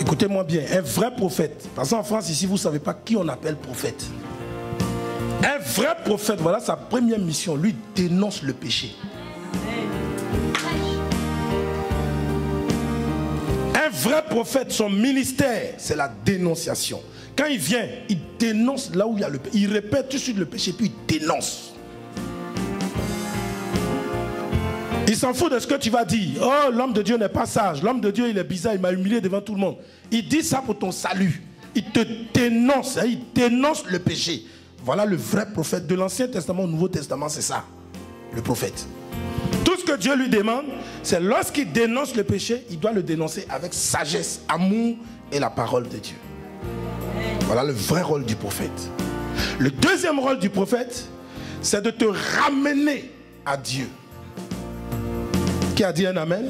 Écoutez-moi bien, un vrai prophète. Parce qu'en France, ici, vous ne savez pas qui on appelle prophète. Un vrai prophète, voilà sa première mission. Lui dénonce le péché. Un vrai prophète, son ministère, c'est la dénonciation. Quand il vient, il dénonce là où il y a le péché. Il répète tout de suite le péché, puis il dénonce. Il s'en fout de ce que tu vas dire. Oh, l'homme de Dieu n'est pas sage. L'homme de Dieu, il est bizarre. Il m'a humilié devant tout le monde. Il dit ça pour ton salut. Il te dénonce. Il dénonce le péché. Voilà le vrai prophète. De l'Ancien Testament au Nouveau Testament, c'est ça. Le prophète. Tout ce que Dieu lui demande, c'est lorsqu'il dénonce le péché, il doit le dénoncer avec sagesse, amour et la parole de Dieu. Voilà le vrai rôle du prophète. Le deuxième rôle du prophète, c'est de te ramener à Dieu. Qui a dit un amen?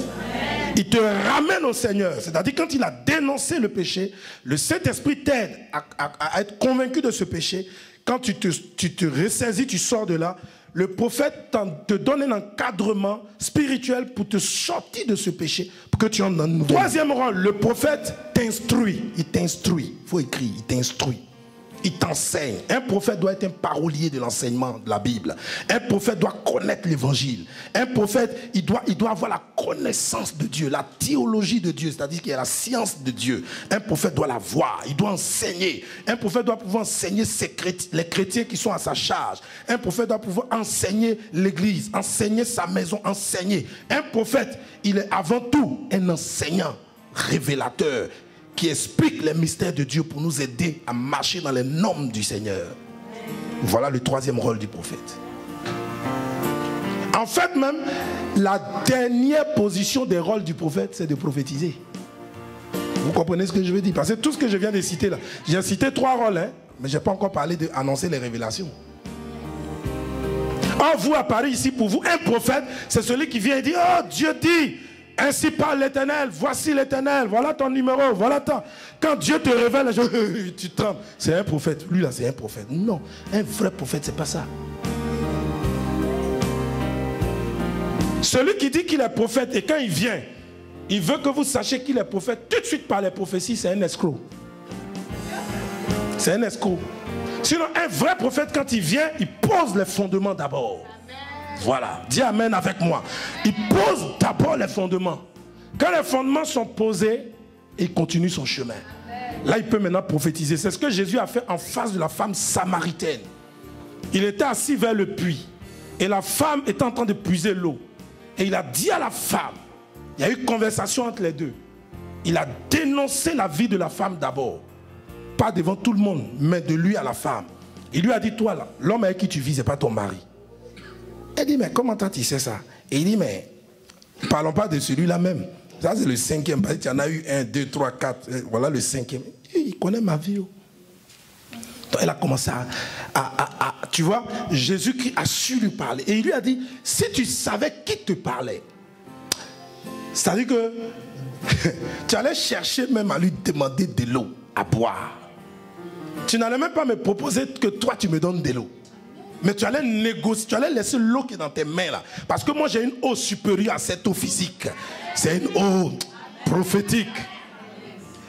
Il te ramène au Seigneur. C'est-à-dire quand il a dénoncé le péché, le Saint-Esprit t'aide à être convaincu de ce péché. Quand tu te ressaisis, tu sors de là, le prophète te donne un encadrement spirituel pour te sortir de ce péché, pour que tu en aies un nouveau. Troisième rôle, le prophète t'instruit. Il t'instruit. Il faut écrire, il t'instruit. Il t'enseigne. Un prophète doit être un parolier de l'enseignement de la Bible. Un prophète doit connaître l'évangile. Un prophète, il doit avoir la connaissance de Dieu, la théologie de Dieu, c'est-à-dire qu'il y a la science de Dieu. Un prophète doit la voir, il doit enseigner. Un prophète doit pouvoir enseigner les chrétiens qui sont à sa charge. Un prophète doit pouvoir enseigner l'église, enseigner sa maison, enseigner. Un prophète, il est avant tout un enseignant, révélateur, qui explique les mystères de Dieu pour nous aider à marcher dans les normes du Seigneur. Voilà le troisième rôle du prophète. En fait même, la dernière position des rôles du prophète, c'est de prophétiser. Vous comprenez ce que je veux dire? Parce que tout ce que je viens de citer là, j'ai cité 3 rôles, hein, mais je n'ai pas encore parlé d'annoncer les révélations. Or, vous à Paris ici, pour vous, un prophète, c'est celui qui vient et dit, oh, Dieu dit, ainsi parle l'Éternel, voici l'Éternel, voilà ton numéro, voilà ton... Quand Dieu te révèle, tu trembles. C'est un prophète, lui là c'est un prophète. Non, un vrai prophète c'est pas ça. Celui qui dit qu'il est prophète et quand il vient, il veut que vous sachiez qu'il est prophète tout de suite par les prophéties, c'est un escroc. C'est un escroc. Sinon un vrai prophète quand il vient, il pose les fondements d'abord. Voilà, dis amen avec moi. Il pose d'abord les fondements. Quand les fondements sont posés, il continue son chemin. Là, il peut maintenant prophétiser. C'est ce que Jésus a fait en face de la femme samaritaine. Il était assis vers le puits. Et la femme était en train de puiser l'eau. Et il a dit à la femme, il y a eu conversation entre les deux. Il a dénoncé la vie de la femme d'abord. Pas devant tout le monde, mais de lui à la femme. Il lui a dit, toi là, l'homme avec qui tu vis, ce n'est pas ton mari. Elle dit, mais comment tu sais ça? Et il dit, mais parlons pas de celui-là même. Ça, c'est le 5e. Il y en a eu 1, 2, 3, 4. Voilà le 5e. Il connaît ma vie. Donc, elle a commencé tu vois, Jésus-Christ a su lui parler. Et il lui a dit, si tu savais qui te parlait, c'est-à-dire que tu allais chercher même à lui demander de l'eau à boire. Tu n'allais même pas me proposer que toi, tu me donnes de l'eau. Mais tu allais négocier, tu allais laisser l'eau qui est dans tes mains là. Parce que moi j'ai une eau supérieure à cette eau physique. C'est une eau prophétique.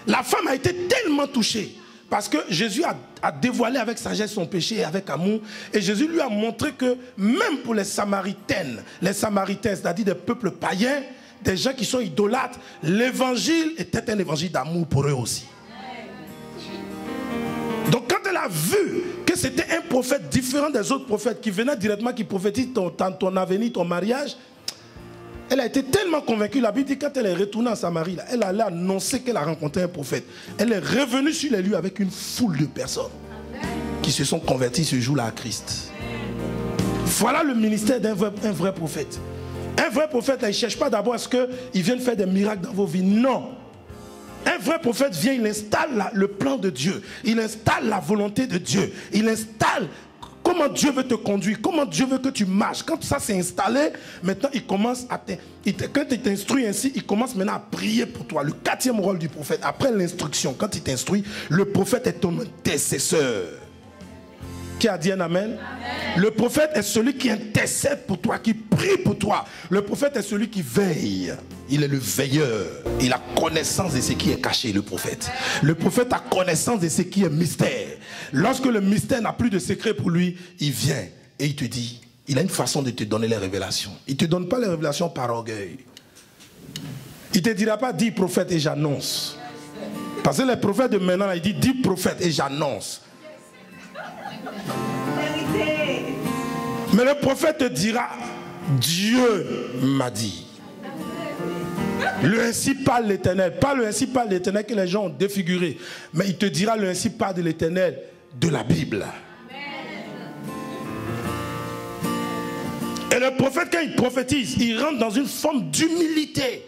La femme a été tellement touchée. Parce que Jésus a dévoilé avec sagesse son péché et avec amour. Et Jésus lui a montré que même pour les Samaritains, c'est-à-dire des peuples païens, des gens qui sont idolâtres, l'évangile était un évangile d'amour pour eux aussi. Donc quand elle a vu que c'était un prophète différent des autres prophètes qui venait directement, qui prophétise ton avenir, ton mariage, elle a été tellement convaincue. La Bible dit quand elle est retournée en Samarie, là, elle allait annoncer qu'elle a rencontré un prophète. Elle est revenue sur les lieux avec une foule de personnes qui se sont converties ce jour-là à Christ. Voilà le ministère d'un vrai prophète. Un vrai prophète, là, il ne cherche pas d'abord à ce qu'il vienne faire des miracles dans vos vies. Non. Un vrai prophète vient, il installe le plan de Dieu. Il installe la volonté de Dieu. Il installe comment Dieu veut te conduire, comment Dieu veut que tu marches. Quand ça s'est installé, maintenant il commence à quand il t'instruit ainsi, il commence maintenant à prier pour toi. Le 4e rôle du prophète, après l'instruction, quand il t'instruit, le prophète est ton intercesseur. Qui a dit un amen? Le prophète est celui qui intercède pour toi, qui prie pour toi. Le prophète est celui qui veille. Il est le veilleur. Il a connaissance de ce qui est caché, le prophète. Le prophète a connaissance de ce qui est mystère. Lorsque le mystère n'a plus de secret pour lui, il vient et il te dit, il a une façon de te donner les révélations. Il ne te donne pas les révélations par orgueil. Il ne te dira pas, dis prophète et j'annonce. Parce que les prophètes de maintenant, ils disent, dis prophète et j'annonce. Mais le prophète te dira, Dieu m'a dit. Le ainsi parle l'Éternel. Pas le ainsi parle l'Éternel que les gens ont défiguré. Mais il te dira le ainsi parle de l'Éternel de la Bible. Et le prophète, quand il prophétise, il rentre dans une forme d'humilité,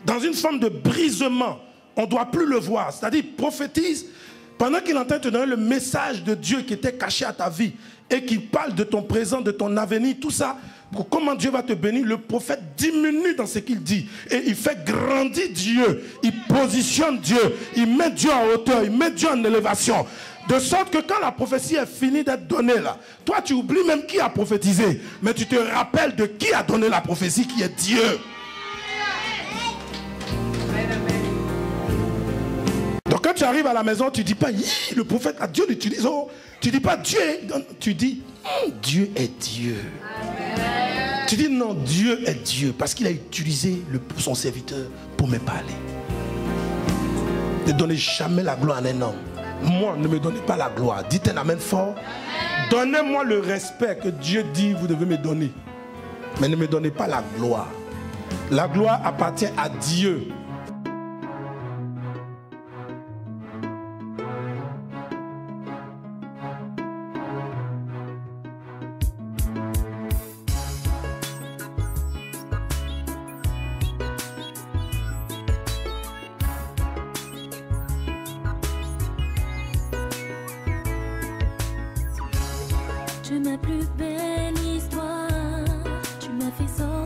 dans une forme de brisement. On ne doit plus le voir. C'est-à-dire, il prophétise pendant qu'il est en train de te donner le message de Dieu qui était caché à ta vie et qui parle de ton présent, de ton avenir, tout ça, pour comment Dieu va te bénir. Le prophète diminue dans ce qu'il dit et il fait grandir Dieu, il positionne Dieu, il met Dieu en hauteur, il met Dieu en élévation. De sorte que quand la prophétie est finie d'être donnée là, toi tu oublies même qui a prophétisé, mais tu te rappelles de qui a donné la prophétie, qui est Dieu. Donc quand tu arrives à la maison, tu ne dis pas, le prophète, Dieu l'utilise, oh. Tu ne dis pas Dieu, tu dis, Dieu est Dieu. Amen. Tu dis non, Dieu est Dieu, parce qu'il a utilisé son serviteur pour me parler. Ne donnez jamais la gloire à un homme. Moi, ne me donnez pas la gloire. Dites un amen fort. Donnez-moi le respect que Dieu dit, vous devez me donner. Mais ne me donnez pas la gloire. La gloire appartient à Dieu. Tu m'as plus belle histoire, tu m'as fait sortir.